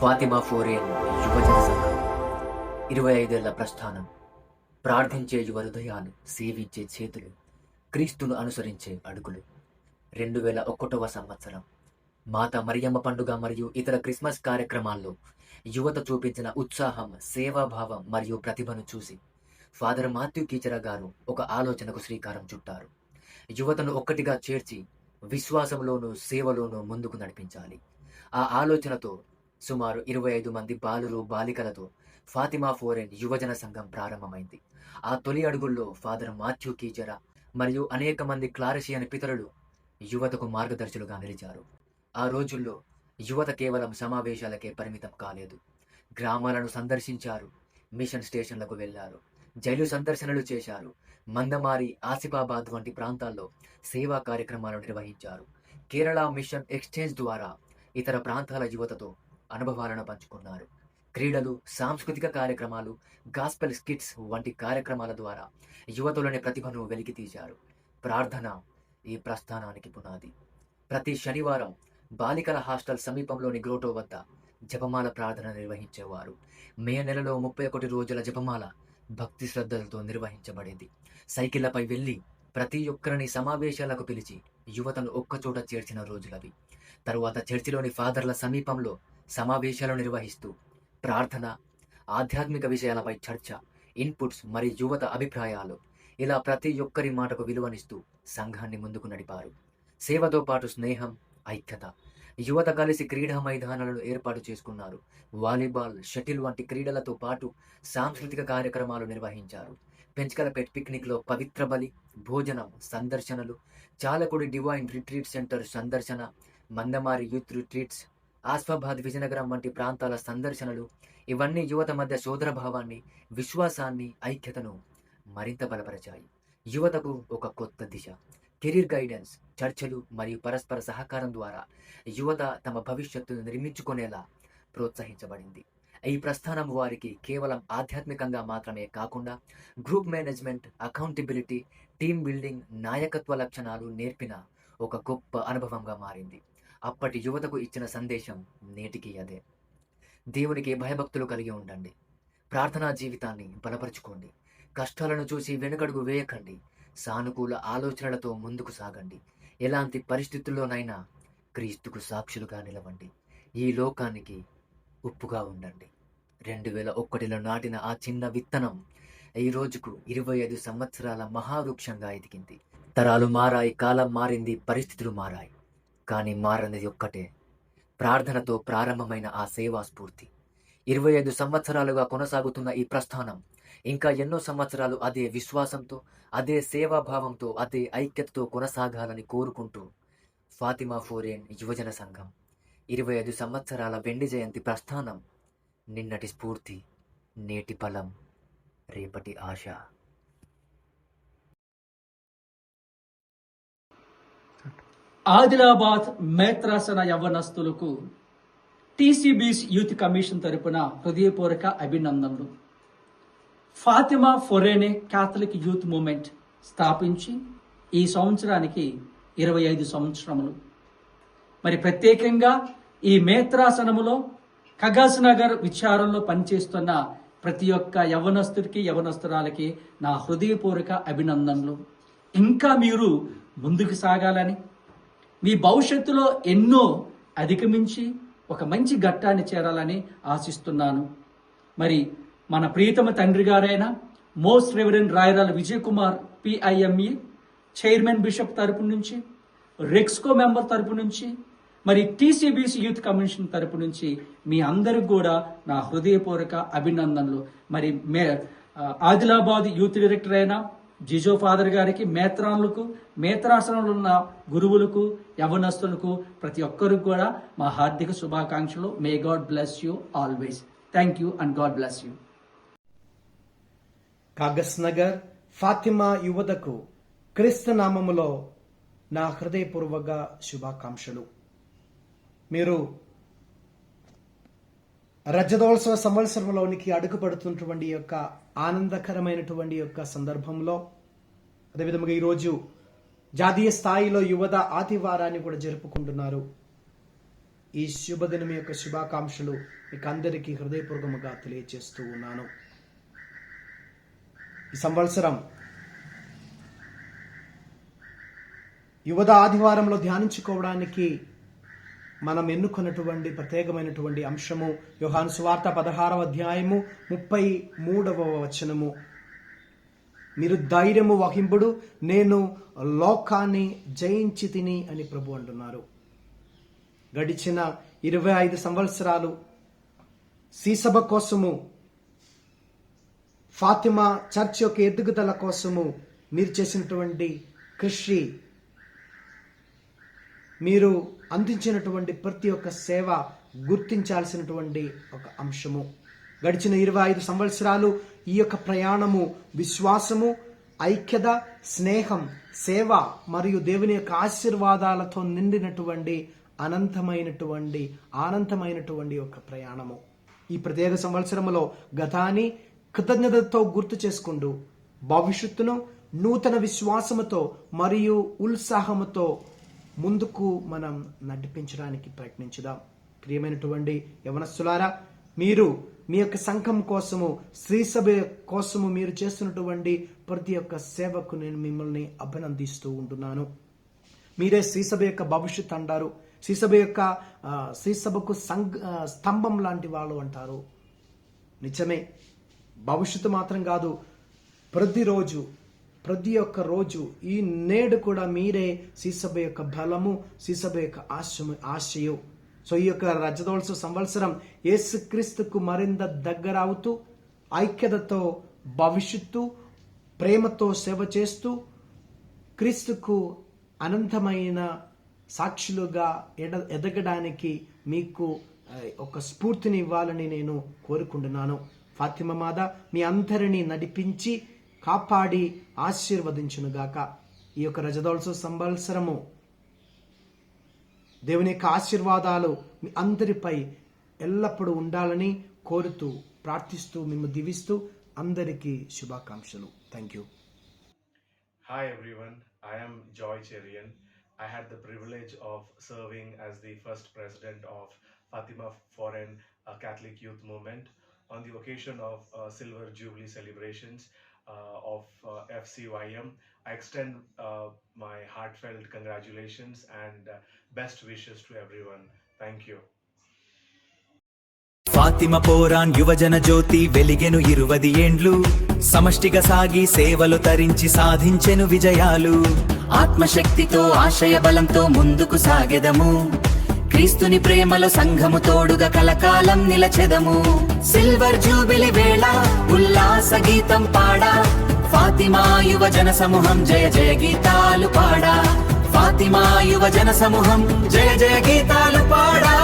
ఫాతిమా ఫోరేన్ యువజన సంఘం 25 ఏళ్ల ప్రస్థానం. ప్రార్థించే యువ హృదయాలు, సేవించే చేతులు, క్రీస్తును అనుసరించే అడుగులు. 2001వ సంవత్సరం. మాత మరియమ్మ పండుగ మరియు ఇతర క్రిస్మస్ కార్యక్రమాల్లో యువత చూపించిన ఉత్సాహం, సేవాభావం మరియు ప్రతిభను చూసి ఫాదర్ మాథ్యూ కీచరా గారు ఒక ఆలోచనకు శ్రీకారం చుట్టారు. యువతను ఒక్కటిగా చేర్చి విశ్వాసంలోనూ సేవలోనూ ముందుకు నడిపించాలి. ఆ ఆలోచనతో సుమారు 25 మంది బాలురు, బాలికలతో ఫాతిమా ఫోరెన్ యువజన సంఘం ప్రారంభమైంది. ఆ తొలి అడుగుల్లో ఫాదర్ మాథ్యూ కీచరా మరియు అనేక మంది క్లారెషియన్ పితరులు యువతకు మార్గదర్శులుగా నిలిచారు. ఆ రోజుల్లో యువత కేవలం సమావేశాలకే పరిమితం కాలేదు. గ్రామాలను సందర్శించారు, మిషన్ స్టేషన్లకు వెళ్లారు, జైలు సందర్శనలు చేశారు, మందమారి, ఆసిఫాబాద్ వంటి ప్రాంతాల్లో సేవా కార్యక్రమాలు నిర్వహించారు. కేరళ మిషన్ ఎక్స్చేంజ్ ద్వారా ఇతర ప్రాంతాల యువతతో అనుభవాలను పంచుకున్నారు. క్రీడలు, సాంస్కృతిక కార్యక్రమాలు, గాస్పెల్ స్కిట్స్ వంటి కార్యక్రమాల ద్వారా యువతలోని ప్రతిభను వెలికితీశారు. ప్రార్థన ఈ ప్రస్థానానికి పునాది. ప్రతి శనివారం బాలికల హాస్టల్ సమీపంలోని గ్రోటో వద్ద జపమాల ప్రార్థన నిర్వహించేవారు. మే నెలలో 31 రోజుల జపమాల భక్తి శ్రద్ధలతో నిర్వహించబడేది. సైకిళ్లపై వెళ్లి ప్రతి ఒక్కరిని సమావేశాలకు పిలిచి యువతను ఒక్కచోట చేర్చిన రోజులవి. తరువాత చర్చిలోని ఫాదర్ల సమీపంలో సమావేశాలు నిర్వహిస్తూ ప్రార్థన, ఆధ్యాత్మిక విషయాలపై చర్చ, ఇన్పుట్స్ మరియు యువత అభిప్రాయాలు, ఇలా ప్రతి ఒక్కరి మాటకు విలువనిస్తూ సంఘాన్ని ముందుకు నడిపారు. సేవతో పాటు స్నేహం, ఐక్యత. యువత కలిసి క్రీడా మైదానాలను ఏర్పాటు చేసుకున్నారు. వాలీబాల్, షటిల్ వంటి క్రీడలతో పాటు సాంస్కృతిక కార్యక్రమాలు నిర్వహించారు. పెంచకలపేట్ పిక్నిక్లో పవిత్ర బలి, భోజనం, సందర్శనలు, చాలకుడి డివైన్ రిట్రీట్ సెంటర్ సందర్శన, మందమారి యూత్ రిట్రీట్స్, ఆస్ఫాబాద్, విజయనగరం వంటి ప్రాంతాల సందర్శనలు, ఇవన్నీ యువత మధ్య సోదరభావాన్ని, విశ్వాసాన్ని, ఐక్యతను మరింత బలపరిచాయి. యువతకు ఒక కొత్త దిశ. కెరీర్ గైడెన్స్, చర్చలు మరియు పరస్పర సహకారం ద్వారా యువత తమ భవిష్యత్తును నిర్మించుకునేలా ప్రోత్సహించబడింది. ఈ ప్రస్థానం వారికి కేవలం ఆధ్యాత్మికంగా మాత్రమే కాకుండా group management, accountability, team building, నాయకత్వ లక్షణాలు నేర్పిన ఒక గొప్ప అనుభవంగా మారింది. అప్పటి యువతకు ఇచ్చిన సందేశం నేటికి అదే. దేవునికి భయభక్తులు కలిగి ఉండండి. ప్రార్థనా జీవితాన్ని బలపరుచుకోండి. కష్టాలను చూసి వెనుకడుగు వేయకండి. సానుకూల ఆలోచనలతో ముందుకు సాగండి. ఎలాంటి పరిస్థితుల్లోనైనా క్రీస్తుకు సాక్షులుగా నిలవండి. ఈ లోకానికి ఉప్పుగా ఉండండి. 2001లో నాటిన ఆ చిన్న విత్తనం ఈ రోజుకు 25 సంవత్సరాల మహావృక్షంగా ఎదిగింది. తరాలు మారాయి, కాలం మారింది, పరిస్థితులు మారాయి. కానీ మారనిది ఒక్కటే, ప్రార్థనతో ప్రారంభమైన ఆ సేవా స్ఫూర్తి. 25 సంవత్సరాలుగా కొనసాగుతున్న ఈ ప్రస్థానం ఇంకా ఎన్నో సంవత్సరాలు అదే విశ్వాసంతో, అదే సేవాభావంతో, అదే ఐక్యతతో కొనసాగాలని కోరుకుంటూ ఫాతిమా ఫోరేన్ యువజన సంఘం 25 సంవత్సరాల వెండి జయంతి ప్రస్థానం. నిన్నటి స్ఫూర్తి, నేటి ఫలం, రేపటి ఆశ. ఆదిలాబాద్ మేత్రాసన యవ్వనస్తులకు టీసీబీస్ యూత్ కమిషన్ తరపున హృదయపూర్వక అభినందనలు. ఫాతిమా ఫోరేనే క్యాథలిక్ యూత్ మూవ్మెంట్ స్థాపించి ఈ సంవత్సరానికి 25 సంవత్సరములు. మరి ప్రత్యేకంగా ఈ మేత్రాసనములో కగాస్ నగర్ విచారంలో పనిచేస్తున్న ప్రతి ఒక్క యవ్వనస్తుడికి, యవ్వనస్తురాలకి నా హృదయపూర్వక అభినందనలు. ఇంకా మీరు ముందుకు సాగాలని, మీ భవిష్యత్తులో ఎన్నో అధిగమించి ఒక మంచి ఘట్టాన్ని చేరాలని ఆశిస్తున్నాను. మరి మన ప్రియతమ తండ్రి గారైన most reverend Rayarala Vijay Kumar పిఐఎంఈ chairman bishop తరపు నుంచి, రెక్స్కో మెంబర్ తరపు నుంచి, మరి టీసీబీసీ యూత్ కమిషన్ తరపు నుంచి మీ అందరికి కూడా నా హృదయపూర్వక అభినందనలు. మరి ఆదిలాబాద్ యూత్ డైరెక్టర్ అయిన జిజో ఫాదర్ గారికి, మేత్రాన్లకు, మేత్రాసనంలో ఉన్న గురువులకు, యవనస్తులకు, ప్రతి ఒక్కరికి కూడా మా హార్దిక శుభాకాంక్షలు. May God bless you always. Thank you and God bless you. Kagaz Nagar Fatima యువతకు క్రీస్తు నామములో నా హృదయపూర్వక శుభాకాంక్షలు. మీరు రజతోత్సవ సంవత్సరంలోనికి అడుగుపడుతున్నటువంటి యొక్క ఆనందకరమైనటువంటి యొక్క సందర్భంలో, అదేవిధంగా ఈరోజు జాతీయ స్థాయిలో యువత ఆదివారాన్ని కూడా జరుపుకుంటున్నారు. ఈ శుభదినం యొక్క శుభాకాంక్షలు మీకు అందరికీ హృదయపూర్వకముగా తెలియజేస్తూ ఉన్నాను. ఈ సంవత్సరం యువత ఆదివారంలో ధ్యానించుకోవడానికి మనం ఎన్నుకున్నటువంటి ప్రత్యేకమైనటువంటి అంశము యోహాను సువార్త 16వ అధ్యాయము 33వ వచనము. మీరు ధైర్యము వహింపుడు, నేను లోకాన్ని జయించి తిని అని ప్రభు అంటున్నారు. గడిచిన 25 సంవత్సరాలు సీసభ కోసము, ఫాతిమా చర్చ్ యొక్క ఎదుగుదల కోసము మీరు చేసినటువంటి కృషి, మీరు అందించినటువంటి ప్రతి ఒక్క సేవ గుర్తించాల్సినటువంటి ఒక అంశము. గడిచిన 25 సంవత్సరాలు ఈ యొక్క ప్రయాణము విశ్వాసము, ఐక్యత, స్నేహం, సేవ మరియు దేవుని యొక్క ఆశీర్వాదాలతో నిండినటువంటి అనంతమైనటువంటి ఒక ప్రయాణము. ఈ ప్రత్యేక సంవత్సరములో గతాన్ని కృతజ్ఞతతో గుర్తు చేసుకుంటూ భవిష్యత్తును నూతన విశ్వాసముతో మరియు ఉత్సాహముతో ముందుకు మనం నడిపించడానికి ప్రయత్నించుదాం. ప్రియమైనటువంటి యవనస్తులారా, మీరు మీ యొక్క సంఘం కోసము, శ్రీ సభ కోసము మీరు చేస్తున్నటువంటి ప్రతి ఒక్క సేవకు నేను మిమ్మల్ని అభినందిస్తూ ఉంటున్నాను. మీరే శ్రీ సభ యొక్క భవిష్యత్ అంటారు. శ్రీ సభకు స్తంభం లాంటి వాళ్ళు అంటారు. నిజమే, భవిష్యత్తు మాత్రం కాదు, ప్రతి ఒక్క రోజు ఈ నేడు కూడా మీరే శ్రీసభ యొక్క బలము, శ్రీసభ యొక్క ఆశయం. సో ఈ యొక్క రజతోత్సవ సంవత్సరం యేసుక్రీస్తుకు మరింత దగ్గర అవుతూ, ఐక్యతతో భవిష్యత్తు, ప్రేమతో సేవ చేస్తూ, క్రీస్తుకు అనంతమైన సాక్షులుగా ఎదగడానికి మీకు ఒక స్ఫూర్తిని ఇవ్వాలని నేను కోరుకుంటున్నాను. ఫాతిమా మాత మీ అందరినీ నడిపించి కాపాడి ఆశీర్వదించునుగాక. ఈ యొక్క రజతోత్సవ సంవత్సరము దేవుని యొక్క ఆశీర్వాదాలు మీ అందరిపై ఎల్లప్పుడూ ఉండాలని కోరుతూ, ప్రార్థిస్తూ, మిమ్మల్ని దీవిస్తూ అందరికీ శుభాకాంక్షలు. Thank you. Hi everyone, I am Joy Cherian. I had the privilege of serving as the first president of Fatima Foreign Catholic Youth Movement. On the occasion of Silver Jubilee celebrations of FCYM, I extend my heartfelt congratulations and best wishes to everyone. Thank you. Fatima పోరాన్ యువజన జ్యోతి వెలిగెను 20 ఏండ్లు, సమష్టిగా సాగి సేవలు తరించి సాధించెను విజయాలు. ఆత్మశక్తితో ఆశయ బలంతో ముందుకు సాగెదము, క్రీస్తుని ప్రేమలో సంఘము తోడుగా కలకాలం నిలచెదము. సిల్వర్ జూబిలీ వేళ ఉల్లాస గీతం పాడా, ఫాతిమా యువజన సమూహం జయ జయ గీతాలు పాడా. ఫాతిమా యువజన సమూహం జయ జయ గీతాలు పాడా.